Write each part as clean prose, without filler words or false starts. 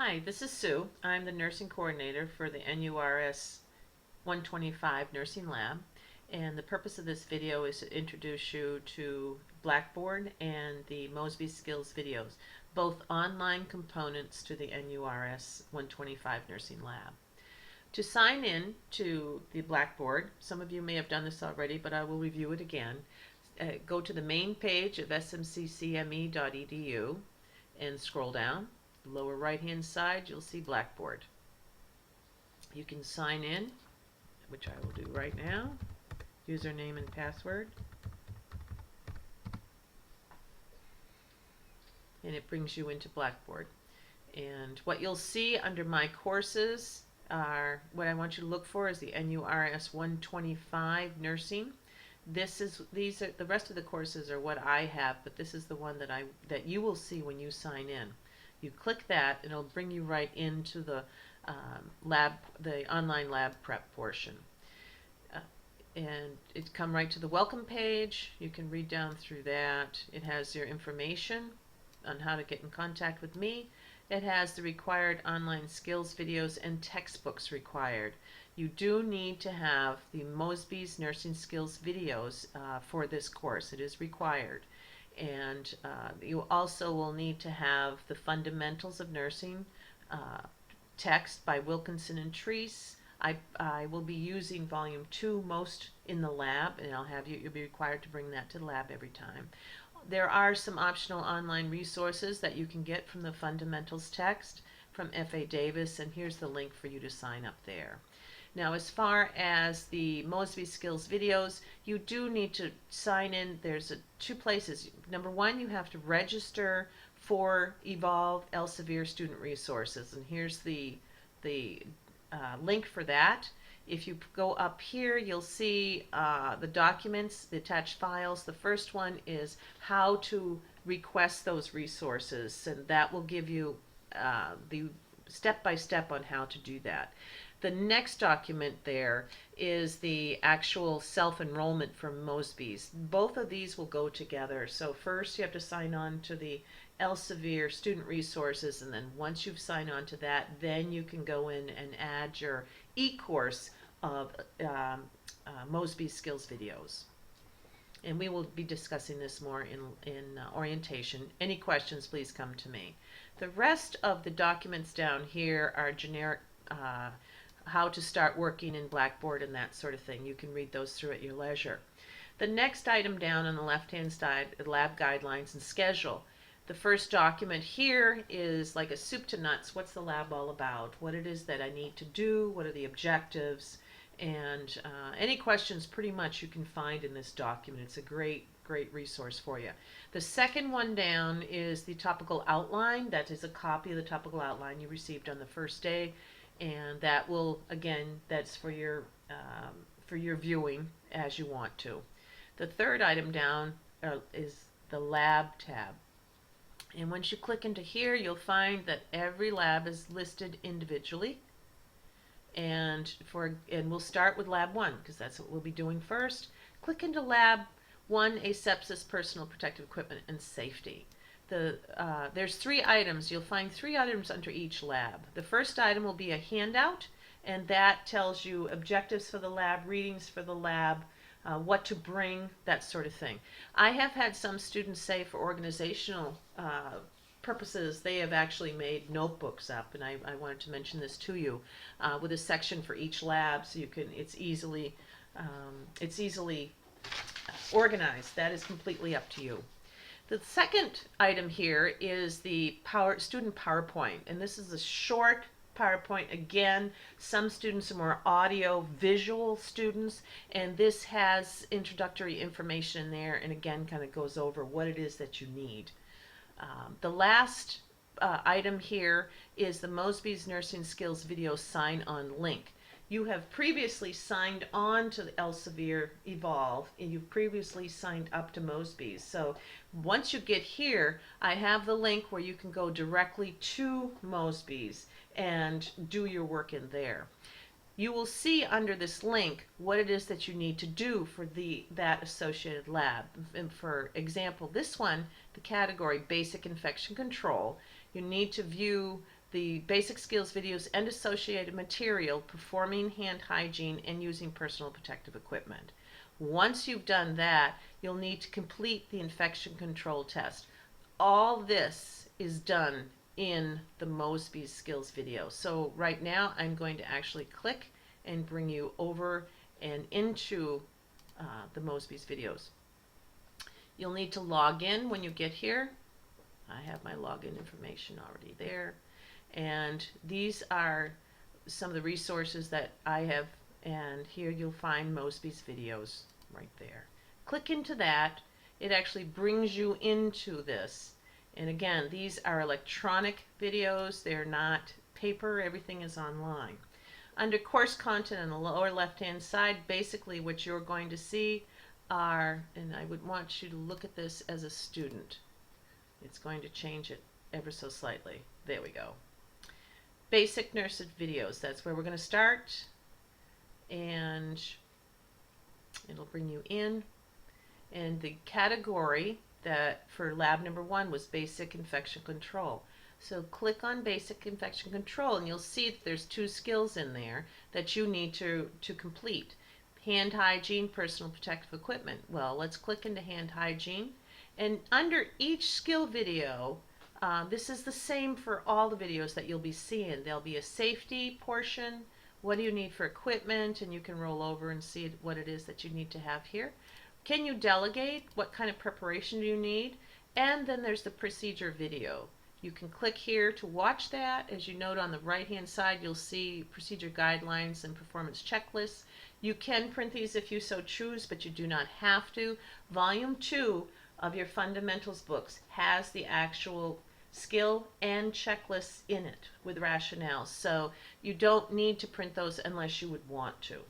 Hi, this is Sue. I'm the nursing coordinator for the NURS 125 Nursing Lab, and the purpose of this video is to introduce you to Blackboard and the Mosby Skills videos, both online components to the NURS 125 Nursing Lab. To sign in to the Blackboard, some of you may have done this already, but I will review it again. Go to the main page of smccme.edu and scroll down. Lower right hand side you'll see Blackboard. You can sign in, which I will do right now. Username and password. And it brings you into Blackboard. And what you'll see under my courses are, what I want you to look for is the NURS 125 Nursing. These are the rest of the courses are what I have, but this is the one that you will see when you sign in. You click that and it'll bring you right into the the online lab prep portion. And it come right to the welcome page. You can read down through that. It has your information on how to get in contact with me. It has the required online skills videos and textbooks required. You do need to have the Mosby's Nursing Skills videos for this course. It is required. And you also will need to have the Fundamentals of Nursing text by Wilkinson and Treese. I will be using volume 2 most in the lab, and you'll be required to bring that to the lab every time. There are some optional online resources that you can get from the Fundamentals text from F.A. Davis, and here's the link for you to sign up there. Now, as far as the Mosby Skills videos, you do need to sign in. There's two places. Number one, you have to register for Evolve Elsevier Student Resources, and here's the link for that. If you go up here, you'll see the documents, the attached files. The first one is how to request those resources, and that will give you the step-by-step on how to do that. The next document there is the actual self-enrollment for Mosby's. Both of these will go together. So first you have to sign on to the Elsevier Student Resources, and then once you've signed on to that, then you can go in and add your e-course of Mosby Skills videos. And we will be discussing this more in orientation. Any questions, please come to me. The rest of the documents down here are generic how to start working in Blackboard and that sort of thing. You can read those through at your leisure. The next item down on the left-hand side, lab guidelines and schedule. The first document here is like a soup to nuts. What's the lab all about? What it is that I need to do? What are the objectives? And any questions pretty much you can find in this document. It's a great resource for you. The second one down is the topical outline. That is a copy of the topical outline you received on the first day. And that will, again, that's for your viewing as you want to. The third item down is the lab tab. And once you click into here, you'll find that every lab is listed individually. And we'll start with lab 1 because that's what we'll be doing first. Click into lab 1, asepsis, personal protective equipment, and safety. There's 3 items. You'll find 3 items under each lab. The first item will be a handout, and that tells you objectives for the lab, readings for the lab, what to bring, that sort of thing. I have had some students say for organizational purposes they have actually made notebooks up, and I wanted to mention this to you with a section for each lab so you can it's easily organized. That is completely up to you. The second item here is the student PowerPoint, and this is a short PowerPoint. Again, some students are more audio visual students, and this has introductory information in there, and again kind of goes over what it is that you need. The last item here is the Mosby's Nursing Skills video sign-on link. You have previously signed on to the Elsevier Evolve, and you've previously signed up to Mosby's. So once you get here, I have the link where you can go directly to Mosby's and do your work in there. You will see under this link what it is that you need to do for that associated lab. And for example, this one, the category Basic Infection Control, you need to view the basic skills videos and associated material, performing hand hygiene and using personal protective equipment. Once you've done that, you'll need to complete the infection control test. All this is done in the Mosby skills video. So right now I'm going to actually click and bring you over and into the Mosby's videos. You'll need to log in when you get here. I have my login information already there. And these are some of the resources that I have, and here you'll find Mosby's videos right there. Click into that. It actually brings you into this. And again, these are electronic videos. They're not paper. Everything is online. Under course content on the lower left-hand side, basically what you're going to see are, and I would want you to look at this as a student. It's going to change it ever so slightly. There we go. Basic nursing videos. That's where we're going to start. And it'll bring you in. And the category that for lab number 1 was basic infection control. So click on basic infection control and you'll see that there's 2 skills in there that you need to complete. Hand hygiene, personal protective equipment. Well, let's click into hand hygiene. And under each skill video, this is the same for all the videos that you'll be seeing. There'll be a safety portion. What do you need for equipment? And you can roll over and see what it is that you need to have here. Can you delegate? What kind of preparation do you need? And then there's the procedure video. You can click here to watch that. As you note on the right hand side, you'll see procedure guidelines and performance checklists. You can print these if you so choose, but you do not have to. Volume 2 of your fundamentals books has the actual skill and checklists in it with rationale. So you don't need to print those unless you would want to.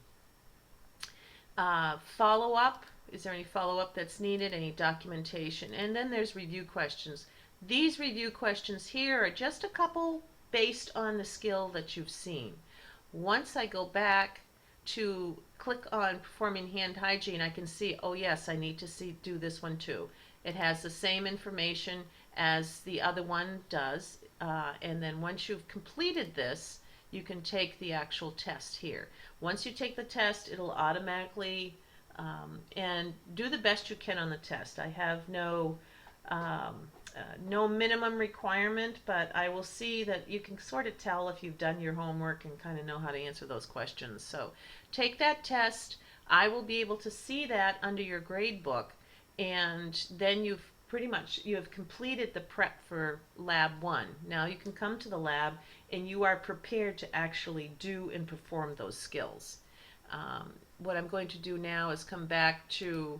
Follow-up. Is there any follow-up that's needed? Any documentation? And then there's review questions. These review questions here are just a couple based on the skill that you've seen. Once I go back to click on performing hand hygiene, I can see, oh yes, I need to do this one too. It has the same information as the other one does. And then once you've completed this, you can take the actual test here. Once you take the test, it'll automatically and do the best you can on the test. I have no minimum requirement, but I will see that you can sort of tell if you've done your homework and kind of know how to answer those questions. So take that test. I will be able to see that under your grade book, and then you have completed the prep for lab 1. Now you can come to the lab and you are prepared to actually do and perform those skills. What I'm going to do now is come back to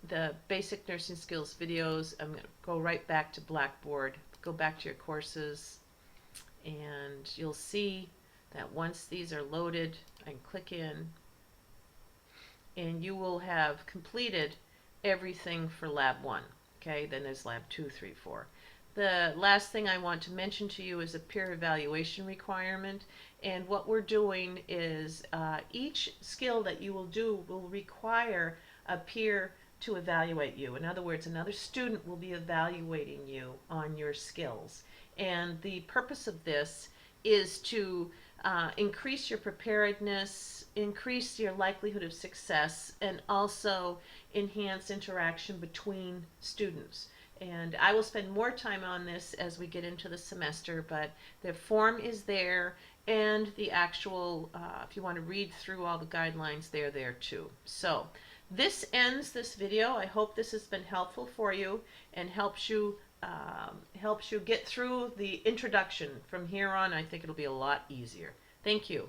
the basic nursing skills videos. I'm going to go right back to Blackboard, go back to your courses, and you'll see that once these are loaded, I can click in, and you will have completed everything for lab 1. Okay, then there's lab 2, 3, 4. The last thing I want to mention to you is a peer evaluation requirement. And what we're doing is each skill that you will do will require a peer to evaluate you. In other words, another student will be evaluating you on your skills. And the purpose of this is to increase your preparedness, increase your likelihood of success, and also enhance interaction between students. And I will spend more time on this as we get into the semester, but the form is there, and the actual, if you want to read through all the guidelines, they're there too. So this ends this video. I hope this has been helpful for you and helps you get through the introduction. From here on, I think it'll be a lot easier. Thank you.